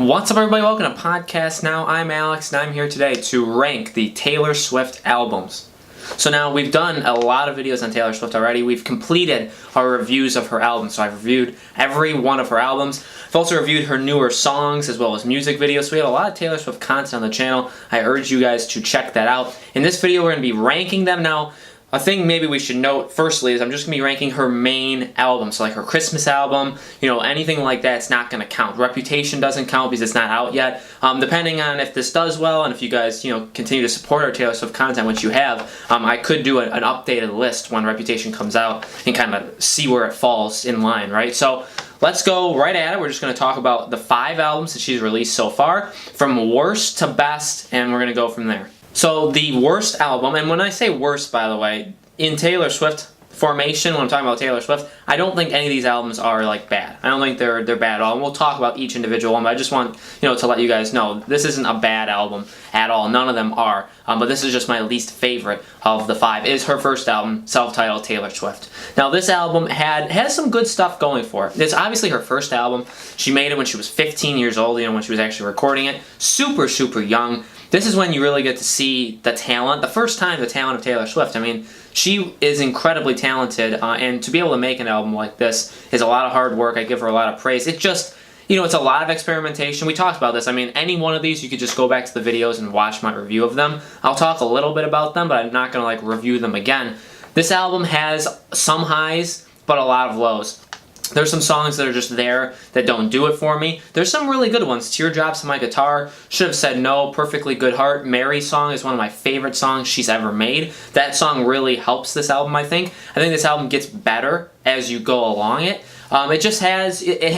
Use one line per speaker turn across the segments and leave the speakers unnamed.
What's up, everybody? Welcome to Podcast Now. I'm Alex, and I'm here today to rank the Taylor Swift albums. So now, we've done a lot of videos on Taylor Swift already. We've completed our reviews of her albums. So I've reviewed every one of her albums. I've also reviewed her newer songs as well as music videos. So we have a lot of Taylor Swift content on the channel. I urge you guys to check that out. In this video, we're going to be ranking them. Now, a thing maybe we should note firstly is I'm just going to be ranking her main album. So like her Christmas album, anything like that, it's not going to count. Reputation doesn't count because it's not out yet. Depending on if this does well and if you guys, continue to support our Taylor Swift content, which you have, I could do an updated list when Reputation comes out and kind of see where it falls in line, right? So let's go right at it. We're just going to talk about the 5 albums that she's released so far, from worst to best, and we're going to go from there. So the worst album, and when I say worst, by the way, in Taylor Swift formation, when I'm talking about Taylor Swift, I don't think any of these albums are like bad. I don't think they're bad at all. And we'll talk about each individual one, but I just want to let you guys know this isn't a bad album at all. None of them are. But this is just my least favorite of the 5. Is her first album, self-titled Taylor Swift. Now this album has some good stuff going for it. It's obviously her first album. She made it when she was 15 years old, when she was actually recording it. Super, super young. This is when you really get to see the talent, the first time the talent of Taylor Swift. I mean, she is incredibly talented, and to be able to make an album like this is a lot of hard work. I give her a lot of praise. It just, it's a lot of experimentation. We talked about this. I mean, any one of these, you could just go back to the videos and watch my review of them. I'll talk a little bit about them, but I'm not going to review them again. This album has some highs, but a lot of lows. There's some songs that are just there that don't do it for me. There's some really good ones. Teardrops on My Guitar, Should Have Said No, Perfectly Good Heart. Mary song is one of my favorite songs she's ever made. That song really helps this album, I think. I think this album gets better as you go along it. It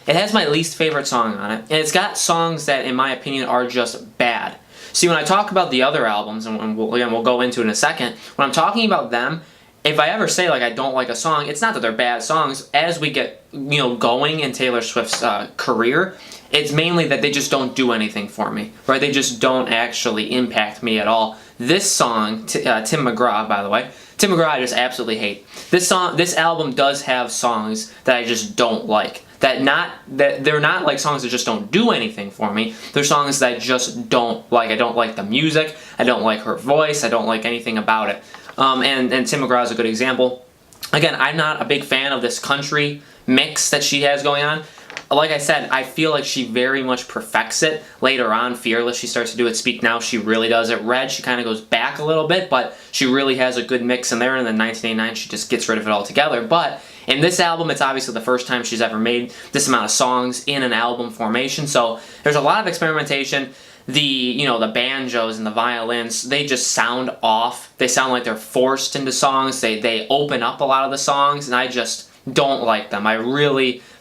has my least favorite song on it. And it's got songs that, in my opinion, are just bad. See, when I talk about the other albums, and we'll go into it in a second, when I'm talking about them, if I ever say I don't like a song, it's not that they're bad songs. As we get going in Taylor Swift's career, it's mainly that they just don't do anything for me, right? They just don't actually impact me at all. This song, Tim McGraw, by the way, Tim McGraw I just absolutely hate. This album does have songs that I just don't like. That they're not like songs that just don't do anything for me. They're songs that I just don't like. I don't like the music. I don't like her voice. I don't like anything about it. And Tim McGraw is a good example. Again, I'm not a big fan of this country mix that she has going on. Like I said, I feel like she very much perfects it. Later on, Fearless, she starts to do it. Speak Now, she really does it. Red, she kind of goes back a little bit, but she really has a good mix in there. And then 1989, she just gets rid of it altogether. But in this album, it's obviously the first time she's ever made this amount of songs in an album formation. So there's a lot of experimentation. The banjos and the violins, they just sound off. They sound like they're forced into songs. They open up a lot of the songs, and I just don't like them.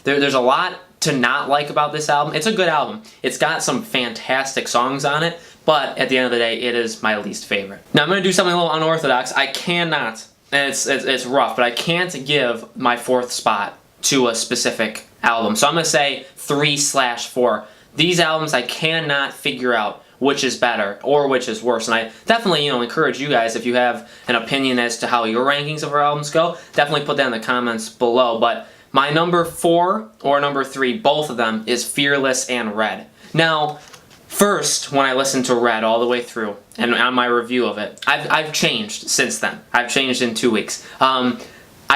There's a lot to not like about this album. It's a good album. It's got some fantastic songs on it, but at the end of the day, it is my least favorite. Now, I'm going to do something a little unorthodox. I cannot, and it's rough, but I can't give my 4th spot to a specific album. So I'm going to say 3/4. These albums, I cannot figure out which is better or which is worse. And I definitely, encourage you guys, if you have an opinion as to how your rankings of our albums go, definitely put that in the comments below. But my number 4 or number 3, both of them, is Fearless and Red. Now, first, when I listened to Red all the way through, and on my review of it, I've changed since then. I've changed in 2 weeks. I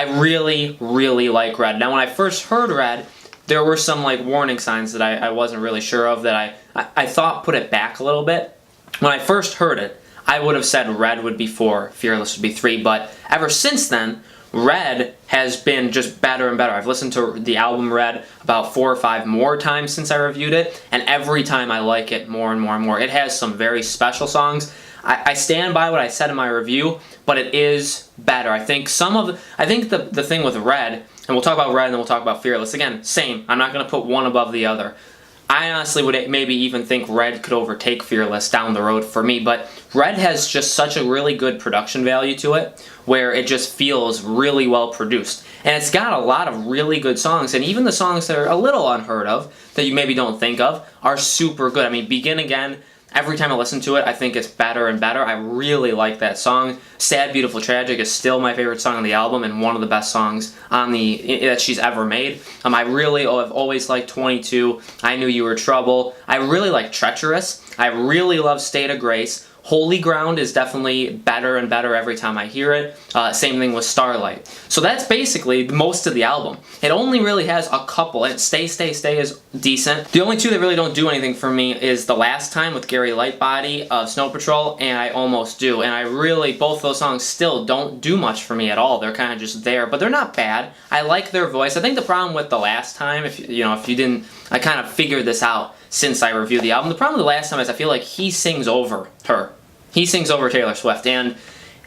really, really like Red. Now, when I first heard Red, there were some warning signs that I wasn't really sure of that I thought put it back a little bit. When I first heard it, I would have said Red would be 4, Fearless would be 3, but ever since then, Red has been just better and better. I've listened to the album Red about 4 or 5 more times since I reviewed it, and every time I like it more and more and more. It has some very special songs. I stand by what I said in my review, but it is better. I think the thing with Red, and we'll talk about Red and then we'll talk about Fearless. Again, same. I'm not going to put one above the other. I honestly would maybe even think Red could overtake Fearless down the road for me, but Red has just such a really good production value to it, where it just feels really well produced. And it's got a lot of really good songs, and even the songs that are a little unheard of, that you maybe don't think of, are super good. I mean, Begin Again, Every time I listen to it, I think it's better and better. I really like that song. Sad, Beautiful, Tragic is still my favorite song on the album and one of the best songs on that she's ever made. I really have always liked 22, I Knew You Were Trouble. I really like Treacherous. I really love State of Grace. Holy Ground is definitely better and better every time I hear it. Same thing with Starlight. So that's basically most of the album. It only really has a couple, and Stay, Stay, Stay is decent. The only two that really don't do anything for me is The Last Time with Gary Lightbody of Snow Patrol, and I Almost Do. And I really, both those songs still don't do much for me at all. They're kind of just there, but they're not bad. I like their voice. I think the problem with The Last Time, if you didn't, I kind of figured this out since I reviewed the album. The problem with The Last Time is I feel like he sings over her. He sings over Taylor Swift, and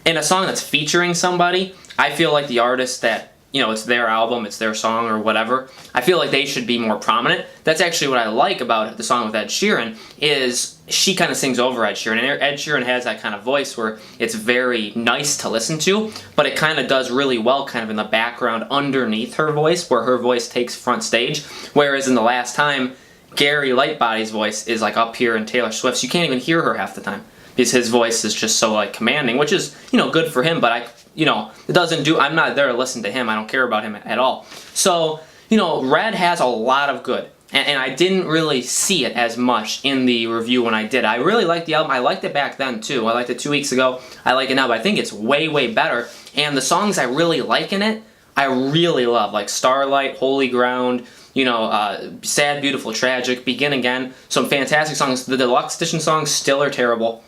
in a song that's featuring somebody, I feel like the artist that, it's their album, it's their song or whatever, I feel like they should be more prominent. That's actually what I like about the song with Ed Sheeran, is she kind of sings over Ed Sheeran, and Ed Sheeran has that kind of voice where it's very nice to listen to, but it kind of does really well kind of in the background underneath her voice, where her voice takes front stage, whereas in The Last Time, Gary Lightbody's voice is like up here in Taylor Swift's. You can't even hear her half the time, because his voice is just so like commanding, which is, good for him, but it doesn't do, I'm not there to listen to him. I don't care about him at all. So, Red has a lot of good, and I didn't really see it as much in the review when I did. I really liked the album. I liked it back then too. I liked it 2 weeks ago. I like it now, but I think it's way, way better. And the songs I really like in it, I really love, like Starlight, Holy Ground, Sad, Beautiful, Tragic, Begin Again. Some fantastic songs. The deluxe edition songs still are terrible.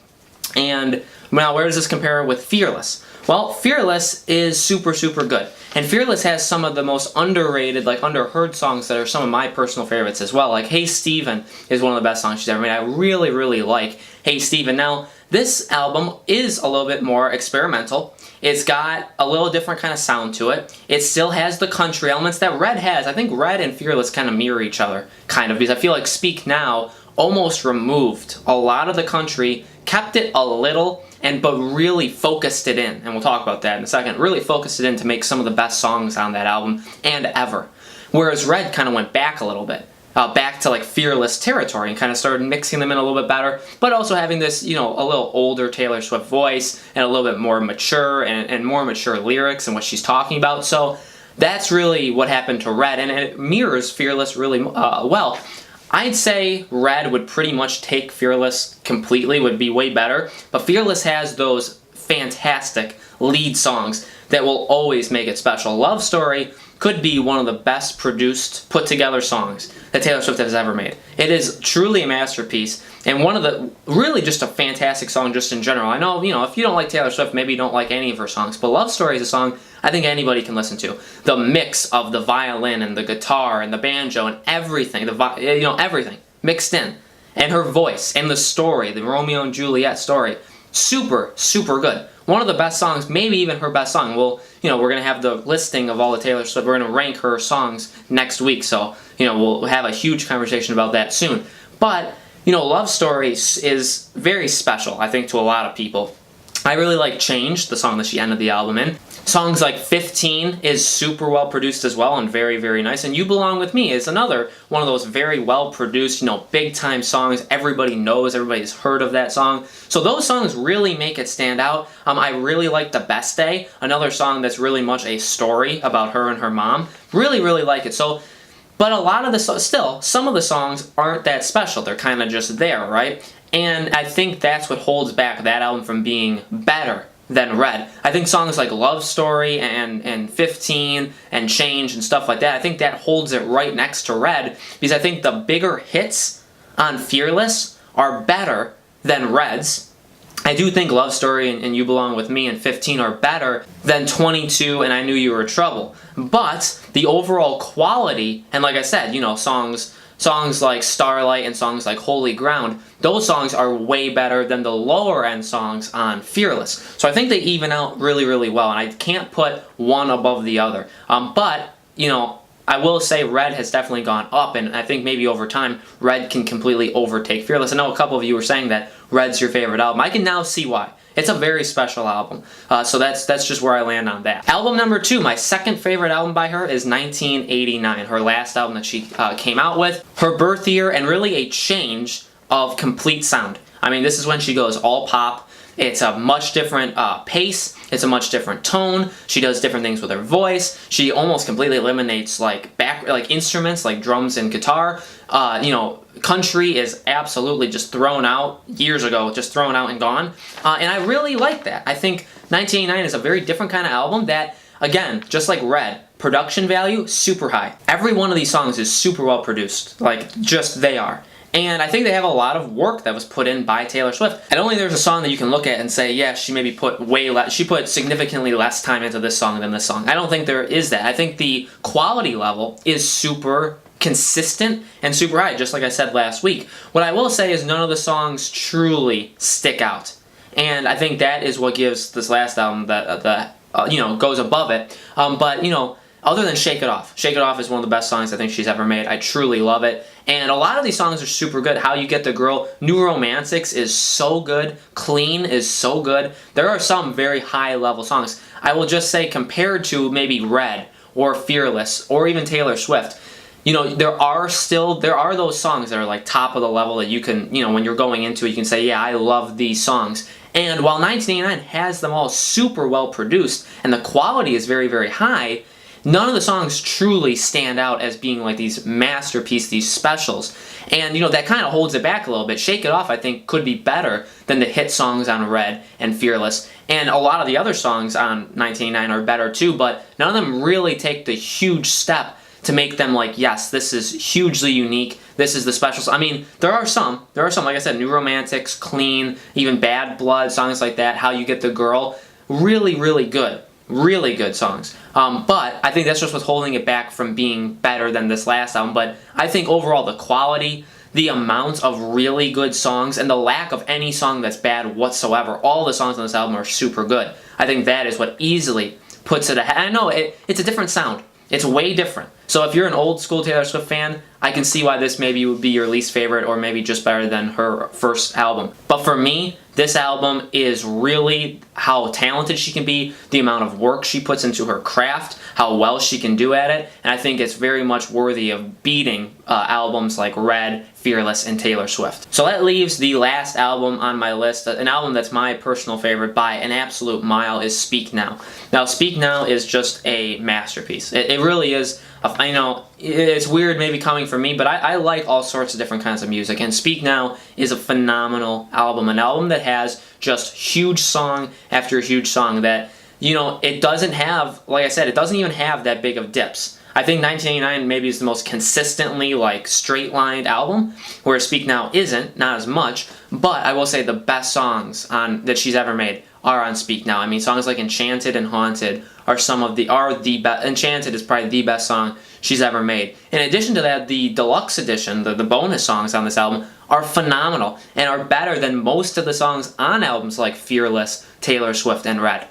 And now, where does this compare with Fearless? Well, Fearless is super, super good. And Fearless has some of the most underrated, like underheard songs that are some of my personal favorites as well. Like Hey Stephen is one of the best songs she's ever made. I really, really like Hey Stephen. Now, this album is a little bit more experimental. It's got a little different kind of sound to it. It still has the country elements that Red has. I think Red and Fearless kind of mirror each other, kind of, because I feel like Speak Now almost removed a lot of the country, kept it a little, but really focused it in, and we'll talk about that in a second, really focused it in to make some of the best songs on that album, and ever. Whereas Red kind of went back a little bit, back to like Fearless territory, and kind of started mixing them in a little bit better, but also having this, a little older Taylor Swift voice, and a little bit more mature, and more mature lyrics and what she's talking about. So that's really what happened to Red, and it mirrors Fearless really well. I'd say Red would pretty much take Fearless completely, would be way better, but Fearless has those fantastic lead songs that will always make it special. Love Story could be one of the best produced, put together songs that Taylor Swift has ever made. It is truly a masterpiece, and one of the, really just a fantastic song just in general. I know, if you don't like Taylor Swift, maybe you don't like any of her songs, but Love Story is a song I think anybody can listen to. The mix of the violin and the guitar and the banjo and everything, everything mixed in. And her voice and the story, the Romeo and Juliet story, super, super good. One of the best songs, maybe even her best song. Well, we're going to have the listing of all the Taylor Swift. We're going to rank her songs next week, so, we'll have a huge conversation about that soon. But, Love Story is very special, I think, to a lot of people. I really like Change, the song that she ended the album in. Songs like 15 is super well produced as well and very, very nice. And You Belong With Me is another one of those very well produced, big time songs. Everybody knows, everybody's heard of that song. So those songs really make it stand out. I really like The Best Day, another song that's really much a story about her and her mom. Really, really like it. So, but a lot of the, still, some of the songs aren't that special. They're kind of just there, right? And I think that's what holds back that album from being better than Red. I think songs like Love Story and 15 and Change and stuff like that, I think that holds it right next to Red, because I think the bigger hits on Fearless are better than Red's. I do think Love Story and You Belong With Me and 15 are better than 22 and I Knew You Were Trouble. But the overall quality, and like I said, songs like Starlight and songs like Holy Ground, those songs are way better than the lower end songs on Fearless. So I think they even out really, really well, and I can't put one above the other. But, I will say Red has definitely gone up, and I think maybe over time, Red can completely overtake Fearless. I know a couple of you were saying that Red's your favorite album. I can now see why. It's a very special album. So that's just where I land on that. Album number 2, my second favorite album by her, is 1989, her last album that she came out with. Her birth year, and really a change of complete sound. I mean, this is when she goes all pop. It's a much different pace. It's a much different tone. She does different things with her voice. She almost completely eliminates like instruments like drums and guitar. Country is absolutely just thrown out years ago, just thrown out and gone. And I really like that. I think 1989 is a very different kind of album that, again, just like Red, production value, super high. Every one of these songs is super well produced. Like, just they are. And I think they have a lot of work that was put in by Taylor Swift. And only there's a song that you can look at and say, yeah, she maybe put she put significantly less time into this song than this song. I don't think there is that. I think the quality level is super consistent and super high, just like I said last week. What I will say is none of the songs truly stick out. And I think that is what gives this last album goes above it. Other than Shake It Off. Shake It Off is one of the best songs I think she's ever made. I truly love it. And a lot of these songs are super good. How You Get the Girl, New Romantics is so good. Clean is so good. There are some very high level songs. I will just say compared to maybe Red or Fearless or even Taylor Swift, there are those songs that are like top of the level that you can, when you're going into it, you can say, yeah, I love these songs. And while 1989 has them all super well produced and the quality is very, very high, none of the songs truly stand out as being like these masterpieces, these specials. And, that kind of holds it back a little bit. Shake It Off, I think, could be better than the hit songs on Red and Fearless. And a lot of the other songs on 1989 are better too, but none of them really take the huge step to make them like, yes, this is hugely unique. This is the specials. I mean, there are some, like I said, New Romantics, Clean, even Bad Blood, songs like that, How You Get the Girl. Really, really good. Really good songs. But I think that's just what's holding it back from being better than this last album. But I think overall the quality, the amount of really good songs, and the lack of any song that's bad whatsoever, all the songs on this album are super good. I think that is what easily puts it ahead. I know it's a different sound. It's way different. So if you're an old school Taylor Swift fan, I can see why this maybe would be your least favorite or maybe just better than her first album. But for me, this album is really how talented she can be, the amount of work she puts into her craft, how well she can do at it, and I think it's very much worthy of beating albums like Red, Fearless, and Taylor Swift. So that leaves the last album on my list, an album that's my personal favorite by an absolute mile, is Speak Now. Now, Speak Now is just a masterpiece. It really is. I know it's weird maybe coming from me, but I like all sorts of different kinds of music, and Speak Now is a phenomenal album, an album that has just huge song after huge song that, it doesn't have, like I said, it doesn't even have that big of dips. I think 1989 maybe is the most consistently straight-lined album, where Speak Now isn't, not as much, but I will say the best songs that she's ever made are on Speak Now. I mean, songs like Enchanted and Haunted are the best. Enchanted is probably the best song she's ever made. In addition to that, the deluxe edition, the bonus songs on this album, are phenomenal and are better than most of the songs on albums like Fearless, Taylor Swift, and Red.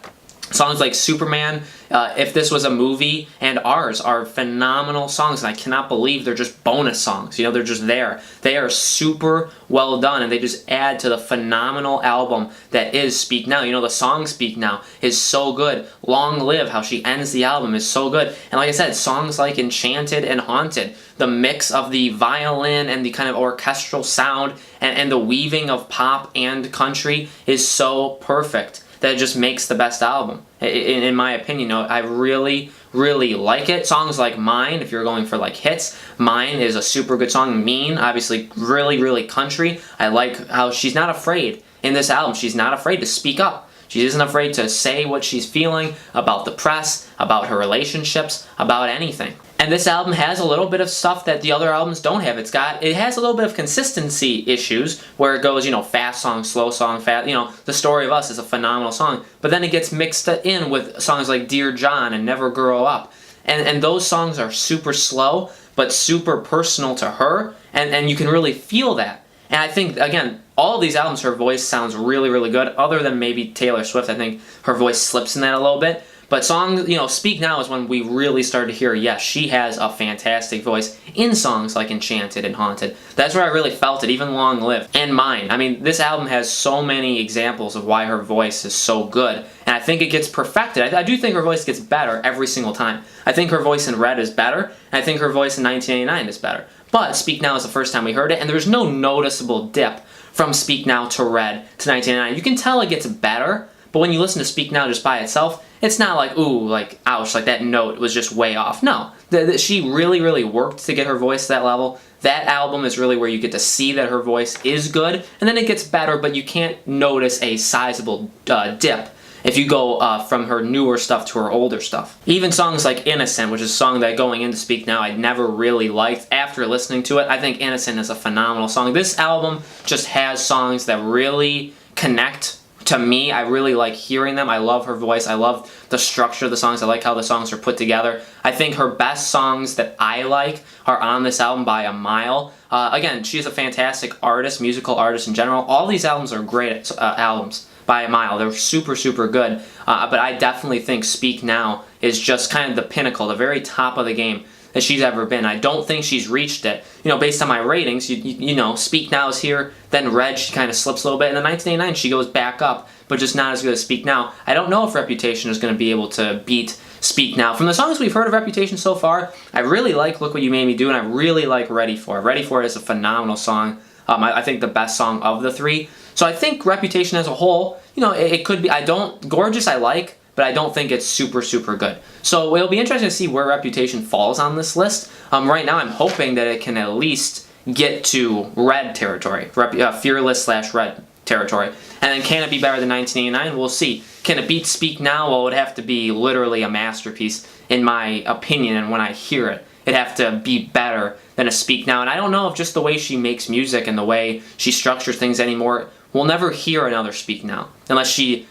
Songs like Superman, If This Was a Movie, and Ours are phenomenal songs, and I cannot believe they're just bonus songs. They're just there. They are super well done, and they just add to the phenomenal album that is Speak Now. The song Speak Now is so good. Long Live, how she ends the album, is so good. And like I said, songs like Enchanted and Haunted, the mix of the violin and the kind of orchestral sound and the weaving of pop and country is so perfect that it just makes the best album. In my opinion, I really, really like it. Songs like Mine, if you're going for hits, Mine is a super good song. Mean, obviously really, really country. I like how she's not afraid in this album. She's not afraid to speak up. She isn't afraid to say what she's feeling about the press, about her relationships, about anything. And this album has a little bit of stuff that the other albums don't have. It has a little bit of consistency issues where it goes, fast song, slow song, fast, The Story of Us is a phenomenal song, but then it gets mixed in with songs like Dear John and Never Grow Up. And those songs are super slow, but super personal to her, and you can really feel that. And I think, again, all of these albums, her voice sounds really, really good, other than maybe Taylor Swift. I think her voice slips in that a little bit. But songs, Speak Now is when we really started to hear, yes, she has a fantastic voice in songs like Enchanted and Haunted. That's where I really felt it, even Long Live. And Mine. I mean, this album has so many examples of why her voice is so good. And I think it gets perfected. I do think her voice gets better every single time. I think her voice in Red is better, and I think her voice in 1989 is better. But Speak Now is the first time we heard it, and there's no noticeable dip from Speak Now to Red to 1989. You can tell it gets better, but when you listen to Speak Now just by itself, it's not like, ooh, like, ouch, like that note was just way off. No, she really, really worked to get her voice to that level. That album is really where you get to see that her voice is good, and then it gets better, but you can't notice a sizable dip if you go from her newer stuff to her older stuff. Even songs like Innocent, which is a song that going into Speak Now I never really liked. After listening to it, I think Innocent is a phenomenal song. This album just has songs that really connect to me. I really like hearing them. I love her voice. I love the structure of the songs. I like how the songs are put together. I think her best songs that I like are on this album by a mile. Again, she's a fantastic artist, musical artist in general. All these albums are great albums by a mile. They're super, super good. But I definitely think Speak Now is just kind of the pinnacle, the very top of the game that she's ever been. I don't think she's reached it. Based on my ratings, Speak Now is here, then Red, she kind of slips a little bit, and then 1989 she goes back up, but just not as good as Speak Now. I don't know if Reputation is going to be able to beat Speak Now. From the songs we've heard of Reputation so far, I really like Look What You Made Me Do, and I really like Ready For It. Ready For It is a phenomenal song. I think the best song of the three. So I think Reputation as a whole, it could be, Gorgeous I like, but I don't think it's super, super good. So it'll be interesting to see where Reputation falls on this list. Right now I'm hoping that it can at least get to Red territory, Fearless/Red territory. And then can it be better than 1989? We'll see. Can it beat Speak Now? Well, it would have to be literally a masterpiece in my opinion, and when I hear it, it'd have to be better than a Speak Now. And I don't know if just the way she makes music and the way she structures things anymore, we'll never hear another Speak Now. Unless she,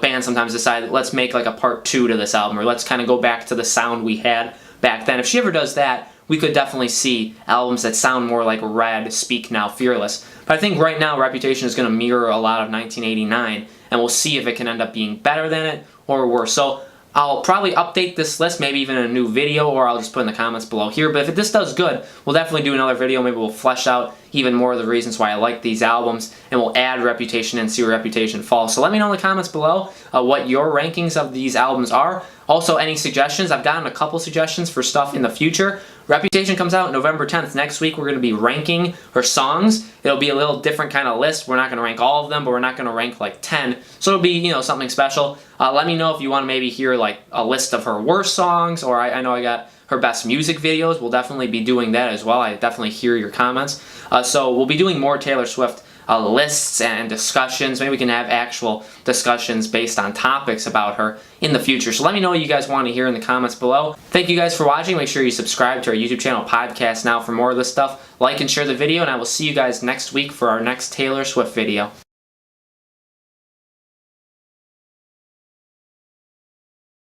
bands sometimes decide, let's make like a part 2 to this album, or let's kind of go back to the sound we had back then. If she ever does that, we could definitely see albums that sound more like Red, Speak Now, Fearless. But I think right now Reputation is going to mirror a lot of 1989, and we'll see if it can end up being better than it or worse. So I'll probably update this list, maybe even in a new video, or I'll just put in the comments below here. But if this does good, we'll definitely do another video. Maybe we'll flesh out even more of the reasons why I like these albums, and we'll add Reputation and see where Reputation falls. So let me know in the comments below what your rankings of these albums are. Also, any suggestions? I've gotten a couple suggestions for stuff in the future. Reputation comes out November 10th. Next week, we're going to be ranking her songs. It'll be a little different kind of list. We're not going to rank all of them, but we're not going to rank like 10. So it'll be, something special. Let me know if you want to maybe hear like a list of her worst songs, or I know I got her best music videos. We'll definitely be doing that as well. I definitely hear your comments. So we'll be doing more Taylor Swift lists and discussions. Maybe we can have actual discussions based on topics about her in the future. So let me know what you guys want to hear in the comments below. Thank you guys for watching. Make sure you subscribe to our YouTube channel, Podcast Now, for more of this stuff. Like and share the video, and I will see you guys next week for our next Taylor Swift video.